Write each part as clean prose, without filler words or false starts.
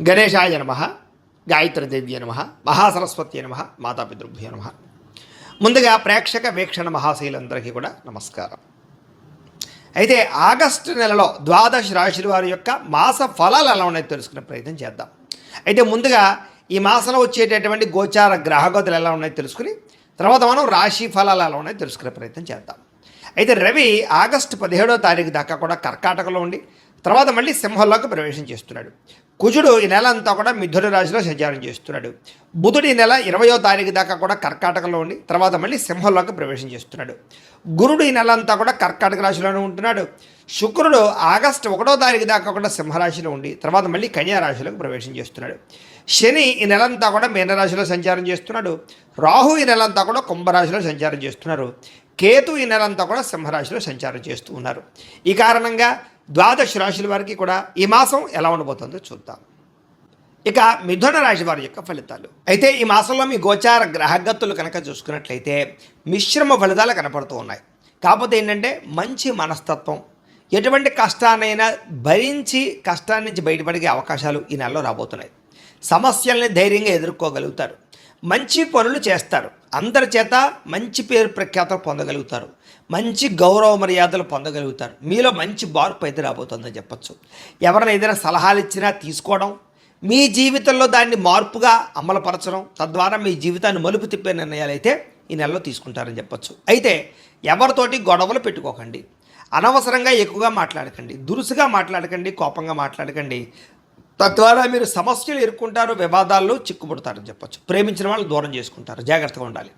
గణేశాయ నమ, గాయత్రీదేవ్య నమ, మహాసరస్వతి నమ, మాతాపితృభ్యో నమ. ముందుగా ప్రేక్షక వీక్షణ మహాశైలందరికీ కూడా నమస్కారం. అయితే ఆగస్టు నెలలో ద్వాదశ రాశుల వారి యొక్క మాస ఫలాలు ఎలా ఉన్నాయో తెలుసుకునే ప్రయత్నం చేద్దాం. అయితే ముందుగా ఈ మాసంలో వచ్చేటటువంటి గోచార గ్రహగతులు ఎలా ఉన్నాయో తెలుసుకుని తర్వాత మనం రాశి ఫలాలు ఎలా ఉన్నాయో తెలుసుకునే ప్రయత్నం చేద్దాం. అయితే రవి ఆగస్టు 17వ తారీఖు దాకా కూడా కర్కాటకలో ఉండి తర్వాత మళ్ళీ సింహంలోకి ప్రవేశం చేస్తున్నాడు. కుజుడు ఈ నెల అంతా కూడా మిథున రాశిలో సంచారం చేస్తున్నాడు. బుధుడు ఈ నెల 20వ తారీఖు దాకా కూడా కర్కాటకలో ఉండి తర్వాత మళ్ళీ సింహంలోకి ప్రవేశం చేస్తున్నాడు. గురుడు ఈ నెల అంతా కూడా కర్కాటక రాశిలోనే ఉంటున్నాడు. శుక్రుడు ఆగస్టు 1వ తారీఖు దాకా కూడా సింహరాశిలో ఉండి తర్వాత మళ్ళీ కన్యా రాశిలోకి ప్రవేశం చేస్తున్నాడు. శని ఈ నెలంతా కూడా మీనరాశిలో సంచారం చేస్తున్నాడు. రాహు ఈ నెలంతా కూడా కుంభరాశిలో సంచారం చేస్తున్నారు. కేతు ఈ నెలంతా కూడా సింహరాశిలో సంచారం చేస్తూ ఉన్నారు. ఈ కారణంగా ద్వాదశ రాశుల వారికి కూడా ఈ మాసం ఎలా ఉండబోతుందో చూద్దాం. ఇక మిథున రాశి వారి యొక్క ఫలితాలు. అయితే ఈ మాసంలో మీ గోచార గ్రహగతులు కనుక చూసుకున్నట్లయితే మిశ్రమ ఫలితాలు కనపడుతూ ఉన్నాయి. కాకపోతే ఏంటంటే మంచి మనస్తత్వం, ఎటువంటి కష్టాన్నైనా భరించి కష్టాన్ని నుంచి బయటపడే అవకాశాలు ఈ నెలలో రాబోతున్నాయి. సమస్యల్ని ధైర్యంగా ఎదుర్కోగలుగుతారు. మంచి పనులు చేస్తారు. అందరి చేత మంచి పేరు ప్రఖ్యాతలు పొందగలుగుతారు. మంచి గౌరవ మర్యాదలు పొందగలుగుతారు. మీలో మంచి మార్పు అయితే రాబోతుందని చెప్పచ్చు. ఎవరైనా ఏదైనా సలహాలు ఇచ్చినా తీసుకోవడం, మీ జీవితంలో దాన్ని మార్పుగా అమలుపరచడం, తద్వారా మీ జీవితాన్ని మలుపు తిప్పే నిర్ణయాలు అయితే ఈ నెలలో తీసుకుంటారని చెప్పచ్చు. అయితే ఎవరితోటి గొడవలు పెట్టుకోకండి, అనవసరంగా ఎక్కువగా మాట్లాడకండి, దురుసుగా మాట్లాడకండి, కోపంగా మాట్లాడకండి. తద్వారా మీరు సమస్యలు ఎదుర్కొంటారు, వివాదాల్లో చిక్కుపడతారని చెప్పచ్చు. ప్రేమించిన వాళ్ళు దూరం చేసుకుంటారు. జాగ్రత్తగా ఉండాలి.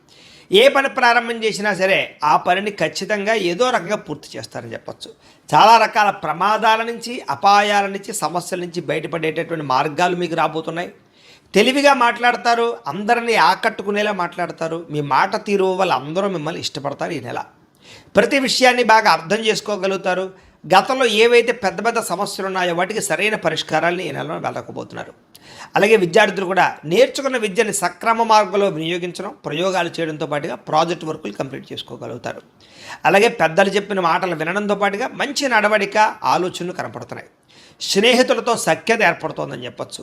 ఏ పని ప్రారంభం చేసినా సరే ఆ పనిని ఖచ్చితంగా ఏదో రకంగా పూర్తి చేస్తారని చెప్పచ్చు. చాలా రకాల ప్రమాదాల నుంచి, అపాయాల నుంచి, సమస్యల నుంచి బయటపడేటటువంటి మార్గాలు మీకు రాబోతున్నాయి. తెలివిగా మాట్లాడతారు, అందరినీ ఆకట్టుకునేలా మాట్లాడతారు. మీ మాట తీరు వల్ల అందరూ మిమ్మల్ని ఇష్టపడతారు. ఈ నెల ప్రతి విషయాన్ని బాగా అర్థం చేసుకోగలుగుతారు. గతంలో ఏవైతే పెద్ద పెద్ద సమస్యలు ఉన్నాయో వాటికి సరైన పరిష్కారాలని ఈ నెలలో వెళ్ళకపోతున్నారు. అలాగే విద్యార్థులు కూడా నేర్చుకున్న విద్యని సక్రమ మార్గంలో వినియోగించడం, ప్రయోగాలు చేయడంతో పాటుగా ప్రాజెక్ట్ వర్కులు కంప్లీట్ చేసుకోగలుగుతారు. అలాగే పెద్దలు చెప్పిన మాటలు వినడంతో పాటుగా మంచి నడవడిక, ఆలోచనలు కనపడుతున్నాయి. స్నేహితులతో సఖ్యత ఏర్పడుతోందని చెప్పచ్చు.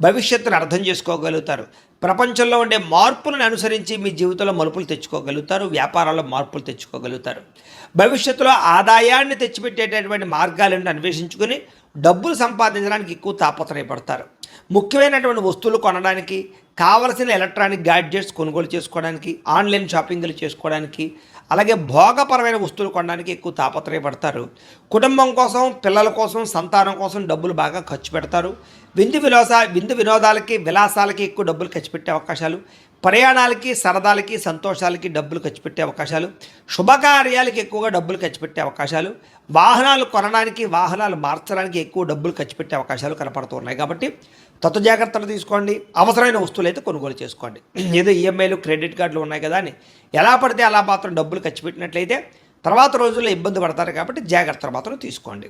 భవిష్యత్తును అర్థం చేసుకోగలుగుతారు. ప్రపంచంలో ఉండే మార్పులను అనుసరించి మీ జీవితంలో మలుపులు తెచ్చుకోగలుగుతారు. వ్యాపారాల్లో మార్పులు తెచ్చుకోగలుగుతారు. భవిష్యత్తులో ఆదాయాన్ని తెచ్చిపెట్టేటటువంటి మార్గాలను అన్వేషించుకుని డబ్బులు సంపాదించడానికి ఎక్కువ తాపత్రయపడతారు. ముఖ్యమైనటువంటి వస్తువులు కొనడానికి, కావలసిన ఎలక్ట్రానిక్ గ్యాడ్జెట్స్ కొనుగోలు చేసుకోవడానికి, ఆన్లైన్ షాపింగ్లు చేసుకోవడానికి, అలాగే భోగపరమైన వస్తువులు కొనడానికి ఎక్కువ తాపత్రయపడతారు. కుటుంబం కోసం, పిల్లల కోసం, సంతానం కోసం డబ్బులు బాగా ఖర్చు పెడతారు. విందు వినోదాలకి, విలాసాలకి ఎక్కువ డబ్బులు ఖర్చు పెట్టే అవకాశాలు, ప్రయాణాలకి, సరదాలకి, సంతోషాలకి డబ్బులు ఖర్చు పెట్టే అవకాశాలు, శుభకార్యాలకి ఎక్కువగా డబ్బులు ఖర్చు పెట్టే అవకాశాలు, వాహనాలు కొనడానికి, వాహనాలు మార్చడానికి ఎక్కువ డబ్బులు ఖర్చు పెట్టే అవకాశాలు కనపడుతూ ఉన్నాయి. కాబట్టి తత్వ జాగ్రత్తలు తీసుకోండి. అవసరమైన వస్తువులు అయితే కొనుగోలు చేసుకోండి. ఏదో ఈఎంఐలు, క్రెడిట్ కార్డులు ఉన్నాయి కదా అని ఎలా పడితే అలా మాత్రం డబ్బులు ఖర్చు పెట్టినట్లయితే తర్వాత రోజుల్లో ఇబ్బంది పడతారు. కాబట్టి జాగ్రత్తలు మాత్రం తీసుకోండి.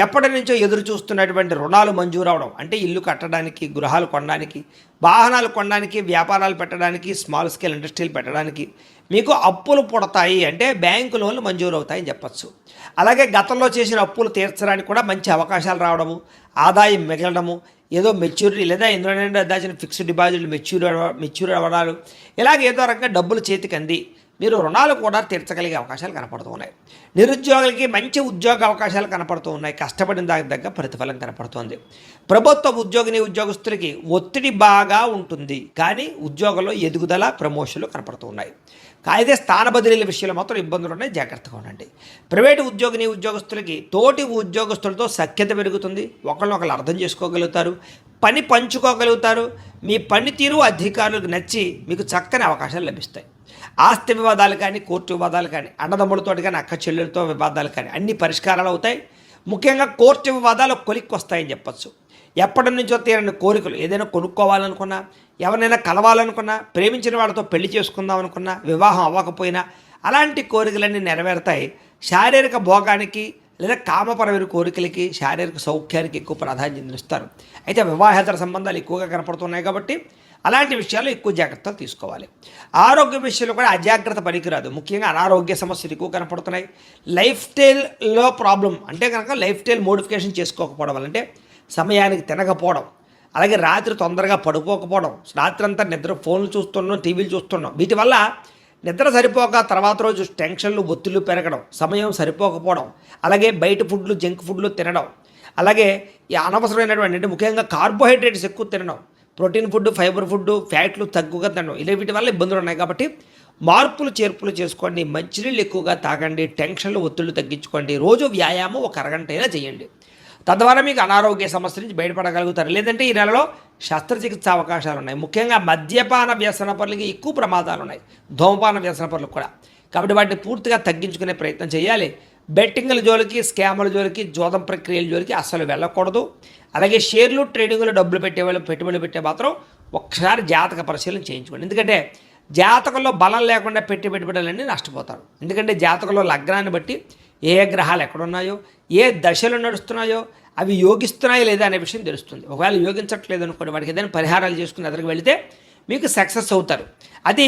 ఎప్పటి నుంచో ఎదురు చూస్తున్నటువంటి రుణాలు మంజూరు అవడం, అంటే ఇల్లు కట్టడానికి, గృహాలు కొనడానికి, వాహనాలు కొనడానికి, వ్యాపారాలు పెట్టడానికి, స్మాల్ స్కేల్ ఇండస్ట్రీలు పెట్టడానికి మీకు అప్పులు పుడతాయి. అంటే బ్యాంకు లోన్లు మంజూరు అవుతాయని చెప్పచ్చు. అలాగే గతంలో చేసిన అప్పులు తీర్చడానికి కూడా మంచి అవకాశాలు రావడము, ఆదాయం మిగలడము, ఏదో మెచ్యూరిటీ లేదా ఎందుకంటే దాచిన ఫిక్స్డ్ డిపాజిట్లు మెచ్యూర్ అవ్వడాలు, ఇలాగ ఏదో రకంగా డబ్బులు చేతికి అంది మీరు రుణాలు కూడా తీర్చగలిగే అవకాశాలు కనపడుతూ ఉన్నాయి. నిరుద్యోగులకి మంచి ఉద్యోగ అవకాశాలు కనపడుతూ ఉన్నాయి. కష్టపడిన దానికి తగ్గ ప్రతిఫలం కనపడుతుంది. ప్రభుత్వ ఉద్యోగస్తులకి ఒత్తిడి బాగా ఉంటుంది, కానీ ఉద్యోగంలో ఎదుగుదల, ప్రమోషన్లు కనపడుతూ ఉన్నాయి. అయితే స్థాన బదిలీల విషయంలో మాత్రం ఇబ్బందులు ఉన్నాయి. జాగ్రత్తగా ఉండండి. ప్రైవేటు ఉద్యోగస్తులకి తోటి ఉద్యోగస్తులతో సఖ్యత పెరుగుతుంది. ఒకళ్ళొకళ్ళు అర్థం చేసుకోగలుగుతారు, పని పంచుకోగలుగుతారు. మీ పనితీరు అధికారులకు నచ్చి మీకు చక్కని అవకాశాలు లభిస్తాయి. ఆస్తి వివాదాలు కానీ, కోర్టు వివాదాలు కానీ, అన్నదమ్ములతో కానీ, అక్క చెల్లెలతో వివాదాలు కానీ అన్ని పరిష్కారాలు అవుతాయి. ముఖ్యంగా కోర్టు వివాదాలు కొలిక్కి వస్తాయని చెప్పచ్చు. ఎప్పటి నుంచో తీరని కోరికలు, ఏదైనా కొనుక్కోవాలనుకున్నా, ఎవరినైనా కలవాలనుకున్నా, ప్రేమించిన వాళ్ళతో పెళ్లి చేసుకుందాం అనుకున్నా, వివాహం అవ్వకపోయినా అలాంటి కోరికలన్నీ నెరవేరుతాయి. శారీరక భోగానికి లేదా కామపరమైన కోరికలకి, శారీరక సౌఖ్యానికి ఎక్కువ ప్రాధాన్యత ఇస్తారు. అయితే వివాహేతర సంబంధాలు ఎక్కువగా కనపడుతున్నాయి. కాబట్టి అలాంటి విషయాల్లో ఎక్కువ జాగ్రత్తలు తీసుకోవాలి. ఆరోగ్య విషయంలో కూడా అజాగ్రత్త పనికిరాదు. ముఖ్యంగా అనారోగ్య సమస్యలు ఎక్కువ కనపడుతున్నాయి. లైఫ్ స్టైల్లో ప్రాబ్లం అంటే కనుక లైఫ్ స్టైల్ మోడిఫికేషన్ చేసుకోకపోవడం వల్ల, అంటే సమయానికి తినకపోవడం, అలాగే రాత్రి తొందరగా పడుకోకపోవడం, రాత్రి అంతా నిద్ర ఫోన్లు చూస్తున్నాం, టీవీలు చూస్తున్నాం, వీటి వల్ల నిద్ర సరిపోక తర్వాత రోజు టెన్షన్లు, ఒత్తిళ్లు పెరగడం, సమయం సరిపోకపోవడం, అలాగే బయట ఫుడ్లు, జంక్ ఫుడ్లు తినడం, అలాగే ఈ అనవసరమైనటువంటి అంటే ముఖ్యంగా కార్బోహైడ్రేట్స్ ఎక్కువ తినడం, ప్రోటీన్ ఫుడ్, ఫైబర్ ఫుడ్, ఫ్యాట్లు తక్కువగా తినడం, ఇలా వీటి వల్ల ఇబ్బందులు ఉన్నాయి. కాబట్టి మార్పులు చేర్పులు చేసుకోండి, మంచినీళ్ళు ఎక్కువగా తాగండి, టెన్షన్లు, ఒత్తిళ్లు తగ్గించుకోండి, రోజు వ్యాయామం ఒక అరగంట అయినా చేయండి. తద్వారా మీకు అనారోగ్య సమస్య నుంచి బయటపడగలుగుతారు. లేదంటే ఈ నెలలో శస్త్రచికిత్స అవకాశాలు ఉన్నాయి. ముఖ్యంగా మద్యపాన వ్యసన పరులకి ఎక్కువ ప్రమాదాలు ఉన్నాయి, ధూమపాన వ్యసన పరులకు కూడా. కాబట్టి వాటిని పూర్తిగా తగ్గించుకునే ప్రయత్నం చేయాలి. బెట్టింగ్ల జోలికి, స్కాముల జోలికి, జోదం ప్రక్రియల జోలికి అస్సలు వెళ్ళకూడదు. అలాగే షేర్లు, ట్రేడింగ్లో డబ్బులు పెట్టేవాళ్ళు, పెట్టుబడులు పెట్టే మాత్రం ఒక్కసారి జాతక పరిశీలన చేయించుకోండి. ఎందుకంటే జాతకంలో బలం లేకుండా పెట్టుబడులన్నీ నష్టపోతారు. ఎందుకంటే జాతకంలో లగ్నాన్ని బట్టి ఏ గ్రహాలు ఎక్కడున్నాయో, ఏ దశలు నడుస్తున్నాయో, అవి యోగిస్తున్నాయో లేదా అనే విషయం తెలుస్తుంది. ఒకవేళ యోగించట్లేదు అనుకోండి, వాడికి ఏదైనా పరిహారాలు చేసుకుని ఎదురుకు వెళితే మీకు సక్సెస్ అవుతారు. అది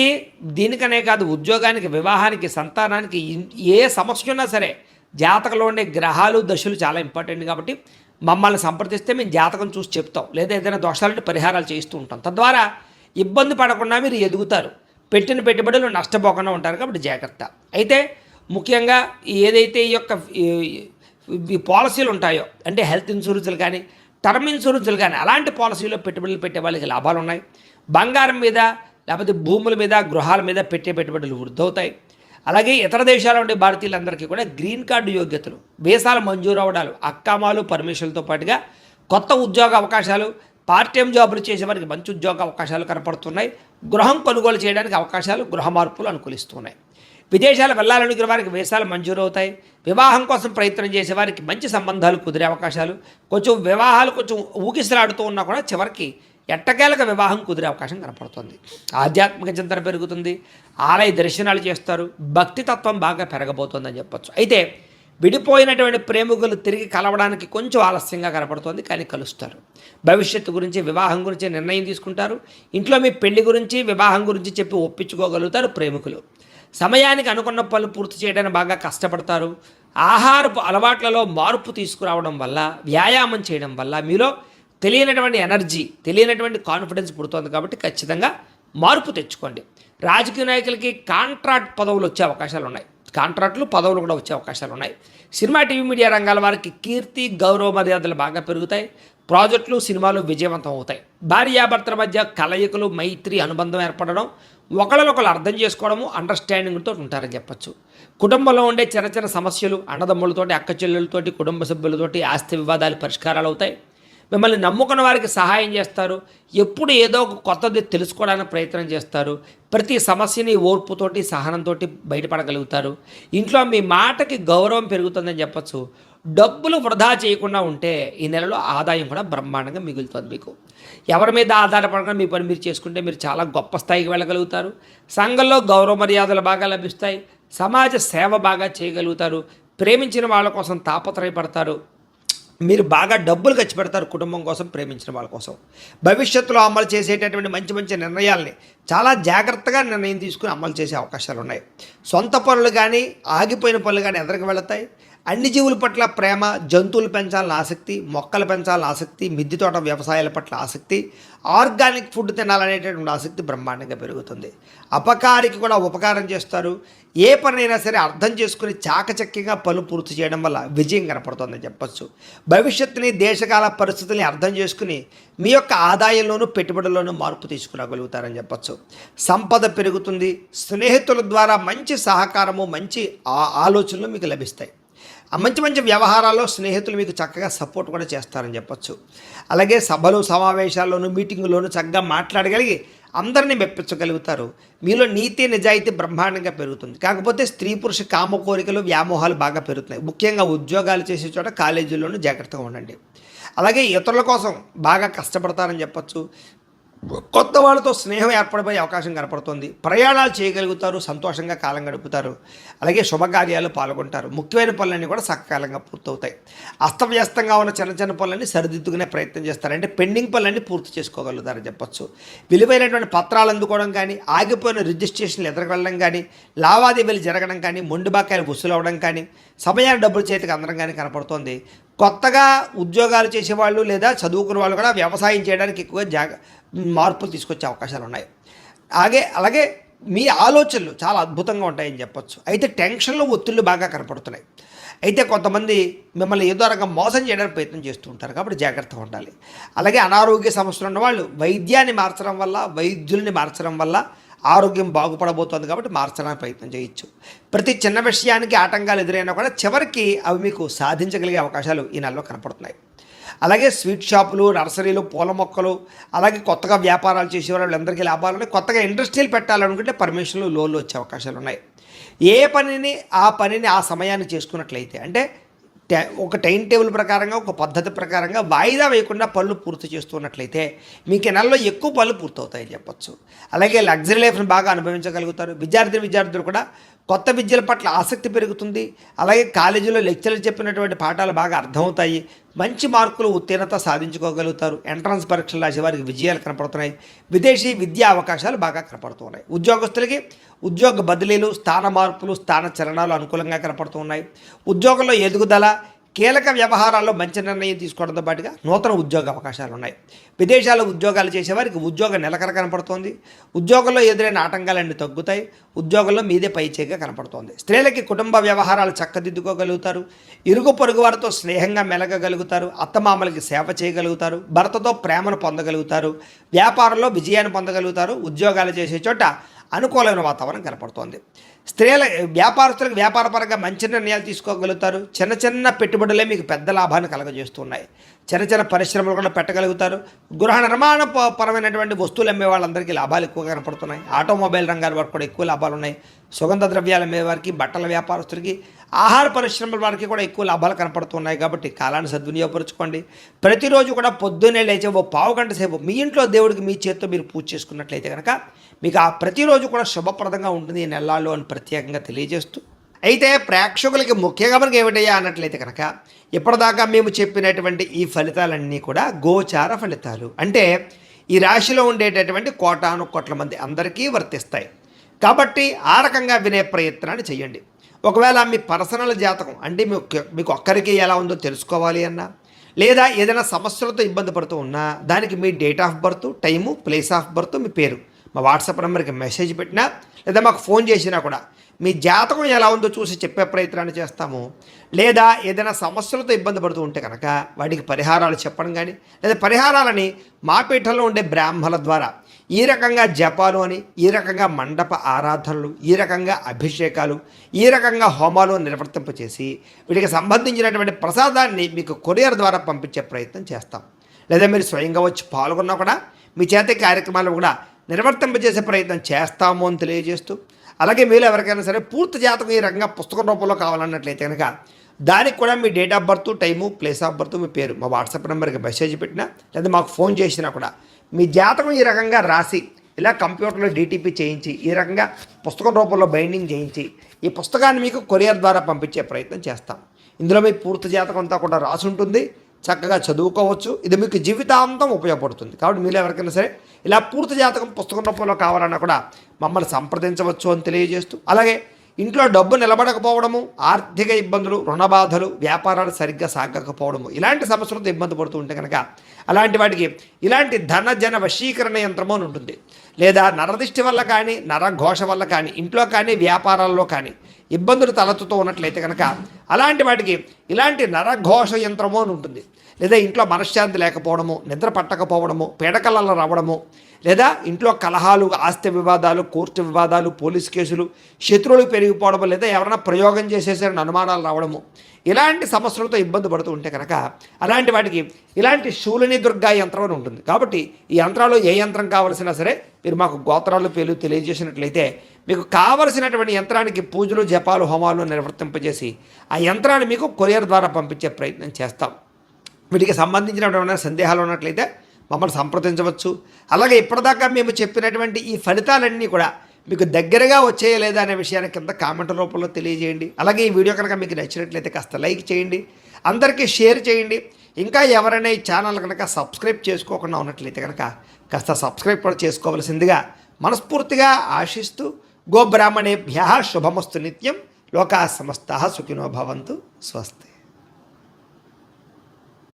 దీనికనే కాదు, ఉద్యోగానికి, వివాహానికి, సంతానానికి, ఏ సమస్య ఉన్నా సరే జాతకంలో ఉండే గ్రహాలు, దశలు చాలా ఇంపార్టెంట్. కాబట్టి మమ్మల్ని సంప్రదిస్తే మేము జాతకం చూసి చెప్తాం, లేదా ఏదైనా దోషాలంటే పరిహారాలు చేస్తూ ఉంటాం. తద్వారా ఇబ్బంది పడకుండా మీరు ఎదుగుతారు, పెట్టిన పెట్టుబడులు నష్టపోకుండా ఉంటారు. కాబట్టి జాగ్రత్త. అయితే ముఖ్యంగా ఏదైతే ఈ యొక్క ఈ పాలసీలు ఉంటాయో, అంటే హెల్త్ ఇన్సూరెన్స్లు కానీ, టర్మ్ ఇన్సూరెన్స్లు కానీ, అలాంటి పాలసీలో పెట్టుబడులు పెట్టే వాళ్ళకి లాభాలు ఉన్నాయి. బంగారం మీద, లేకపోతే భూముల మీద, గృహాల మీద పెట్టే పెట్టుబడులు వృద్ధి అవుతాయి. అలాగే ఇతర దేశాల ఉండే భారతీయులందరికీ కూడా గ్రీన్ కార్డు యోగ్యతలు, వీసాలు మంజూరు అవడాలు, అక్కామాలు, పర్మిషన్లతో పాటుగా కొత్త ఉద్యోగ అవకాశాలు, పార్ట్ టైం జాబులు చేసే వారికి మంచి ఉద్యోగ అవకాశాలు కనపడుతున్నాయి. గృహం కొనుగోలు చేయడానికి అవకాశాలు, గృహ మార్పులు అనుకూలిస్తున్నాయి. విదేశాలు వెళ్ళాలనుకునే వారికి వీసాలు మంజూరు అవుతాయి. వివాహం కోసం ప్రయత్నం చేసే వారికి మంచి సంబంధాలు కుదిరే అవకాశాలు, కొంచెం వివాహాలు కొంచెం ఊగిసలాడుతూ ఉన్నా కూడా చివరికి ఎట్టకేలకు వివాహం కుదిరే అవకాశం కనపడుతుంది. ఆధ్యాత్మిక చింతన పెరుగుతుంది, ఆలయ దర్శనాలు చేస్తారు, భక్తి తత్వం బాగా పెరగబోతుందని చెప్పచ్చు. అయితే విడిపోయినటువంటి ప్రేమికులు తిరిగి కలవడానికి కొంచెం ఆలస్యంగా కనపడుతుంది, కానీ కలుస్తారు. భవిష్యత్తు గురించి, వివాహం గురించి నిర్ణయం తీసుకుంటారు. ఇంట్లో మీ పెళ్లి గురించి, వివాహం గురించి చెప్పి ఒప్పించుకోగలుగుతారు ప్రేమికులు. సమయానికి అనుకున్న పనులు పూర్తి చేయడానికి బాగా కష్టపడతారు. ఆహారపు అలవాట్లలో మార్పు తీసుకురావడం వల్ల, వ్యాయామం చేయడం వల్ల మీలో తెలియనటువంటి ఎనర్జీ, తెలియనటువంటి కాన్ఫిడెన్స్ పుడుతుంది. కాబట్టి ఖచ్చితంగా మార్పు తెచ్చుకోండి. రాజకీయ నాయకులకి కాంట్రాక్ట్ పదవులు వచ్చే అవకాశాలు ఉన్నాయి, కాంట్రాక్టులు, పదవులు కూడా వచ్చే అవకాశాలు ఉన్నాయి. సినిమా, టీవీ, మీడియా రంగాల వారికి కీర్తి, గౌరవ మర్యాదలు బాగా పెరుగుతాయి. ప్రాజెక్టులు, సినిమాలు విజయవంతం అవుతాయి. భార్యాభర్తల మధ్య కలయికలు, మైత్రి, అనుబంధం ఏర్పడడం, ఒకళ్ళనొకళ్ళు అర్థం చేసుకోవడము, అండర్స్టాండింగ్తో ఉంటారని చెప్పచ్చు. కుటుంబంలో ఉండే చిన్న చిన్న సమస్యలు, అన్నదమ్ములతోటి, అక్క చెల్లెలతోటి, కుటుంబ సభ్యులతోటి ఆస్తి వివాదాలు పరిష్కారాలు అవుతాయి. మిమ్మల్ని నమ్ముకున్న వారికి సహాయం చేస్తారు. ఎప్పుడు ఏదో ఒక కొత్తది తెలుసుకోవడానికి ప్రయత్నం చేస్తారు. ప్రతి సమస్యని ఓర్పుతోటి, సహనంతో బయటపడగలుగుతారు. ఇంట్లో మీ మాటకి గౌరవం పెరుగుతుందని చెప్పచ్చు. డబ్బులు వృధా చేయకుండా ఉంటే ఈ నెలలో ఆదాయం కూడా బ్రహ్మాండంగా మిగులుతుంది మీకు. ఎవరి మీద ఆధారపడకుండా మీ పని మీరు చేసుకుంటే మీరు చాలా గొప్ప స్థాయికి వెళ్ళగలుగుతారు. సంఘంలో గౌరవ మర్యాదలు బాగా లభిస్తాయి. సమాజ సేవ బాగా చేయగలుగుతారు. ప్రేమించిన వాళ్ళ కోసం తాపత్రయపడతారు. మీరు బాగా డబ్బులు ఖర్చు పెడతారు కుటుంబం కోసం, ప్రేమించిన వాళ్ళ కోసం. భవిష్యత్తులో అమలు చేసేటటువంటి మంచి మంచి నిర్ణయాల్ని చాలా జాగ్రత్తగా నిర్ణయం తీసుకుని అమలు చేసే అవకాశాలు ఉన్నాయి. సొంత పనులు కానీ, ఆగిపోయిన పనులు కానీ ఎదరికి వెళతాయి. అన్ని జీవుల పట్ల ప్రేమ, జంతువులు పెంచాలని ఆసక్తి, మొక్కలు పెంచాలని ఆసక్తి, మిద్దె తోట వ్యవసాయాల పట్ల ఆసక్తి, ఆర్గానిక్ ఫుడ్ తినాలనేటటువంటి ఆసక్తి బ్రహ్మాండంగా పెరుగుతుంది. అపకారికి కూడా ఉపకారం చేస్తారు. ఏ పనైనా సరే అర్థం చేసుకుని చాకచక్యంగా పనులు పూర్తి చేయడం వల్ల విజయం కనపడుతుందని చెప్పచ్చు. భవిష్యత్తుని, దేశకాల పరిస్థితుల్ని అర్థం చేసుకుని మీ యొక్క ఆదాయంలోనూ, పెట్టుబడుల్లోనూ మార్పు తీసుకురాగలుగుతారని చెప్పచ్చు. సంపద పెరుగుతుంది. స్నేహితుల ద్వారా మంచి సహకారము, మంచి ఆలోచనలు మీకు లభిస్తాయి. మంచి మంచి వ్యవహారాల్లో స్నేహితులు మీకు చక్కగా సపోర్ట్ కూడా చేస్తారని చెప్పచ్చు. అలాగే సభలు, సమావేశాల్లోనూ, మీటింగుల్లోనూ చక్కగా మాట్లాడగలిగి అందరినీ మెప్పించగలుగుతారు. మీలో నీతి, నిజాయితీ బ్రహ్మాండంగా పెరుగుతుంది. కాకపోతే స్త్రీ పురుష కామ కోరికలు, వ్యామోహాలు బాగా పెరుగుతున్నాయి. ముఖ్యంగా ఉద్యోగాలు చేసే చోట, కాలేజీల్లోనూ జాగ్రత్తగా ఉండండి. అలాగే ఇతరుల కోసం బాగా కష్టపడతారని చెప్పచ్చు. కొత్త వాళ్ళతో స్నేహం ఏర్పడిపోయే అవకాశం కనపడుతుంది. ప్రయాణాలు చేయగలుగుతారు, సంతోషంగా కాలం గడుపుతారు. అలాగే శుభకార్యాలు పాల్గొంటారు. ముఖ్యమైన పనులన్నీ కూడా సకాలంగా పూర్తవుతాయి. అస్తవ్యస్తంగా ఉన్న చిన్న చిన్న పనులన్నీ సరిదిద్దుకునే ప్రయత్నం చేస్తారు. అంటే పెండింగ్ పనులన్నీ పూర్తి చేసుకోగలుగుతారని చెప్పచ్చు. విలువైనటువంటి పత్రాలు అందుకోవడం కానీ, ఆగిపోయిన రిజిస్ట్రేషన్లు ఎదురుకు వెళ్ళడం కానీ, లావాదేవీలు జరగడం కానీ, మొండి బాకాయలు వసూలు అవ్వడం కానీ, సమయాన్ని డబ్బులు చేతికి అందడం కానీ కనపడుతోంది. కొత్తగా ఉద్యోగాలు చేసేవాళ్ళు లేదా చదువుకున్న వాళ్ళు కూడా వ్యవసాయం చేయడానికి ఎక్కువగా మార్పులు తీసుకొచ్చే అవకాశాలు ఉన్నాయి. అలాగే మీ ఆలోచనలు చాలా అద్భుతంగా ఉంటాయని చెప్పొచ్చు. అయితే టెన్షన్లు, ఒత్తిళ్ళు బాగా కనపడుతున్నాయి. అయితే కొంతమంది మిమ్మల్ని ఏదో రకంగా మోసం చేయడానికి ప్రయత్నం చేస్తూ ఉంటారు, కాబట్టి జాగ్రత్తగా ఉండాలి. అలాగే అనారోగ్య సమస్యలు ఉన్నవాళ్ళు వైద్యాన్ని మార్చడం వల్ల, వైద్యుల్ని మార్చడం వల్ల ఆరోగ్యం బాగుపడబోతోంది, కాబట్టి మార్చడానికి ప్రయత్నం చేయొచ్చు. ప్రతి చిన్న విషయానికి ఆటంకాలు ఎదురైనా కూడా చివరికి అవి మీకు సాధించగలిగే అవకాశాలు ఈ నెలలో కనపడుతున్నాయి. అలాగే స్వీట్ షాపులు, నర్సరీలు, పూల మొక్కలు, అలాగే కొత్తగా వ్యాపారాలు చేసేవాళ్ళందరికీ లాభాలు ఉన్నాయి. కొత్తగా ఇండస్ట్రీలు పెట్టాలనుకుంటే పర్మిషన్లు, లోన్లు వచ్చే అవకాశాలు ఉన్నాయి. ఏ పనిని ఆ సమయాన్ని చేసుకున్నట్లయితే, అంటే ఒక టైం టేబుల్ ప్రకారంగా, ఒక పద్ధతి ప్రకారంగా వాయిదా వేయకుండా పనులు పూర్తి చేస్తున్నట్లయితే మీకు ఈ నెలలో ఎక్కువ పనులు పూర్తవుతాయని చెప్పొచ్చు. అలాగే లగ్జరీ లైఫ్ని బాగా అనుభవించగలుగుతారు. విద్యార్థులు కూడా కొత్త విద్యల పట్ల ఆసక్తి పెరుగుతుంది. అలాగే కాలేజీలో లెక్చర్లు చెప్పినటువంటి పాఠాలు బాగా అర్థమవుతాయి. మంచి మార్కులు, ఉత్తీర్ణత సాధించుకోగలుగుతారు. ఎంట్రన్స్ పరీక్షలు రాసే వారికి విజయాలు కనపడుతున్నాయి. విదేశీ విద్యా అవకాశాలు బాగా కనపడుతున్నాయి. ఉద్యోగస్తులకి ఉద్యోగ బదిలీలు, స్థాన మార్పులు, స్థాన చలనాలు అనుకూలంగా కనపడుతున్నాయి. ఉద్యోగంలో ఎదుగుదల, కీలక వ్యవహారాల్లో మంచి నిర్ణయం తీసుకోవడంతో పాటుగా నూతన ఉద్యోగ అవకాశాలు ఉన్నాయి. విదేశాల్లో ఉద్యోగాలు చేసేవారికి ఉద్యోగం నిలకడ కనపడుతోంది. ఉద్యోగంలో ఎదురైన ఆటంకాలన్నీ తగ్గుతాయి. ఉద్యోగంలో మీదే పైచేగా కనపడుతోంది. స్త్రీలకి కుటుంబ వ్యవహారాలు చక్కదిద్దుకోగలుగుతారు. ఇరుగు పొరుగు వారితో స్నేహంగా మెలగగలుగుతారు. అత్తమామలకి సేవ చేయగలుగుతారు. భర్తతో ప్రేమను పొందగలుగుతారు. వ్యాపారంలో విజయాన్ని పొందగలుగుతారు. ఉద్యోగాలు చేసే చోట అనుకూలమైన వాతావరణం కనపడుతోంది. వ్యాపారస్తులకు వ్యాపారపరంగా మంచి నిర్ణయాలు తీసుకోగలుగుతారు. చిన్న పెట్టుబడులే మీకు పెద్ద లాభాన్ని కలగజేస్తున్నాయి. చిన్న పరిశ్రమలు కూడా పెట్టగలుగుతారు. గృహ నిర్మాణ పరమైనటువంటి వస్తువులు అమ్మే వాళ్ళందరికీ లాభాలు ఎక్కువ కనపడుతున్నాయి. ఆటోమొబైల్ రంగాల వారికి కూడా ఎక్కువ లాభాలు ఉన్నాయి. సుగంధ ద్రవ్యాలు అమ్మే వారికి, బట్టల వ్యాపారస్తులకి, ఆహార పరిశ్రమల వారికి కూడా ఎక్కువ లాభాలు కనపడుతున్నాయి. కాబట్టి కాలాన్ని సద్వినియోగపరచుకోండి. ప్రతిరోజు కూడా పొద్దున్నే లేచే ఓ పావు గంట సేపు మీ ఇంట్లో దేవుడికి మీ చేతితో మీరు పూజ చేసుకున్నట్లయితే కనుక మీకు ఆ ప్రతిరోజు కూడా శుభప్రదంగా ఉంటుంది ఈ నెలల్లో అని ప్రత్యేకంగా తెలియజేస్తూ, అయితే ప్రేక్షకులకి ముఖ్యంగా మనకి ఏమిటయ్యా అన్నట్లయితే కనుక ఇప్పటిదాకా మేము చెప్పినటువంటి ఈ ఫలితాలన్నీ కూడా గోచార ఫలితాలు, అంటే ఈ రాశిలో ఉండేటటువంటి కోటాను కోట్ల మంది అందరికీ వర్తిస్తాయి. కాబట్టి ఆ రకంగా వినే ప్రయత్నాన్ని చేయండి. ఒకవేళ మీ పర్సనల్ జాతకం అంటే మీకు ఒక్కరికి ఎలా ఉందో తెలుసుకోవాలి అన్నా, లేదా ఏదైనా సమస్యలతో ఇబ్బంది పడుతూ ఉన్నా దానికి మీ date of birth, time, place of birth, మీ పేరు మా వాట్సాప్ నెంబర్కి మెసేజ్ పెట్టినా లేదా మాకు ఫోన్ చేసినా కూడా మీ జాతకం ఎలా ఉందో చూసి చెప్పే ప్రయత్నాన్ని చేస్తాము. లేదా ఏదైనా సమస్యలతో ఇబ్బంది పడుతూ ఉంటే కనుక వాటికి పరిహారాలు చెప్పడం కానీ, లేదా పరిహారాలని మా పీఠంలో ఉండే బ్రాహ్మణుల ద్వారా ఈ రకంగా జపాలు అని, ఈ రకంగా మండప ఆరాధనలు, ఈ రకంగా అభిషేకాలు, ఈ రకంగా హోమాలు నిర్వర్తింపచేసి వీటికి సంబంధించినటువంటి ప్రసాదాన్ని మీకు కొరియర్ ద్వారా పంపించే ప్రయత్నం చేస్తాం. లేదా మీరు స్వయంగా వచ్చి పాల్గొన్నా కూడా మీ చేత కార్యక్రమాలు కూడా నిర్వర్తింపజేసే ప్రయత్నం చేస్తాము అని తెలియజేస్తూ, అలాగే మీరు ఎవరికైనా సరే పూర్తి జాతకం ఈ రకంగా పుస్తకం రూపంలో కావాలన్నట్లయితే కనుక దానికి కూడా మీ date of birth, time, place of birth, మీ పేరు మా వాట్సాప్ నెంబర్కి మెసేజ్ పెట్టినా లేదా మాకు ఫోన్ చేసినా కూడా మీ జాతకం ఈ రకంగా రాసి ఇలా కంప్యూటర్లో డీటీపీ చేయించి ఈ రకంగా పుస్తకం రూపంలో బైండింగ్ చేయించి ఈ పుస్తకాన్ని మీకు కొరియర్ ద్వారా పంపించే ప్రయత్నం చేస్తాం. ఇందులో మీ పూర్తి జాతకం అంతా కూడా రాసి ఉంటుంది. చక్కగా చదువుకోవచ్చు. ఇది మీకు జీవితాంతం ఉపయోగపడుతుంది. కాబట్టి మీరు ఎవరికైనా సరే ఇలా పూర్తి జాతకం పుస్తకం రూపంలో కావాలన్నా కూడా మమ్మల్ని సంప్రదించవచ్చు అని తెలియజేస్తూ, అలాగే ఇంట్లో డబ్బు నిలబడకపోవడము, ఆర్థిక ఇబ్బందులు, రుణ బాధలు, వ్యాపారాలు సరిగ్గా సాగకపోవడము, ఇలాంటి సమస్యలతో ఇబ్బంది పడుతూ ఉంటే కనుక అలాంటి వాటికి ఇలాంటి ధనజన వశీకరణ యంత్రము అని ఉంటుంది. లేదా నరదిష్టి వల్ల కానీ, నరఘోష వల్ల కానీ, ఇంట్లో కానీ వ్యాపారాల్లో కానీ ఇబ్బందులు తలెత్తుతూ ఉన్నట్లయితే కనుక అలాంటి వాటికి ఇలాంటి నరఘోష యంత్రము అని ఉంటుంది. లేదా ఇంట్లో మనశ్శాంతి లేకపోవడము, నిద్ర పట్టకపోవడము, పీడకలలు రావడము, లేదా ఇంట్లో కలహాలు, ఆస్తి వివాదాలు, కోర్టు వివాదాలు, పోలీస్ కేసులు, శత్రువులు పెరిగిపోవడము, లేదా ఎవరైనా ప్రయోగం చేసేసారని అనుమానాలు రావడము, ఇలాంటి సమస్యలతో ఇబ్బంది పడుతూ ఉంటే కనుక అలాంటి వాటికి ఇలాంటి శూలిని దుర్గా యంత్రం అని ఉంటుంది. కాబట్టి ఈ యంత్రాలు ఏ యంత్రం కావలసినా సరే మీరు మాకు గోత్రాలు పేర్లు తెలియజేసినట్లయితే మీకు కావలసినటువంటి యంత్రానికి పూజలు, జపాలు, హోమాలు నిర్వర్తింపజేసి ఆ యంత్రాన్ని మీకు కొరియర్ ద్వారా పంపించే ప్రయత్నం చేస్తాం. వీటికి సంబంధించినటువంటి సందేహాలు ఉన్నట్లయితే మమ్మల్ని సంప్రదించవచ్చు. అలాగే ఇప్పటిదాకా మేము చెప్పినటువంటి ఈ ఫలితాలన్నీ కూడా మీకు దగ్గరగా వచ్చేయలేదా అనే విషయాన్ని కింద కామెంట్ రూపంలో తెలియజేయండి. అలాగే ఈ వీడియో కనుక మీకు నచ్చినట్లయితే కాస్త లైక్ చేయండి, అందరికీ షేర్ చేయండి. ఇంకా ఎవరైనా ఈ ఛానల్ కనుక సబ్స్క్రైబ్ చేసుకోకుండా ఉన్నట్లయితే కనుక కాస్త సబ్స్క్రైబ్ కూడా చేసుకోవలసిందిగా మనస్ఫూర్తిగా ఆశిస్తూ, గోబ్రాహ్మణేభ్యః శుభమస్తు నిత్యం, లోకాః సమస్తాః సుఖినో భవంతు. స్వస్తి.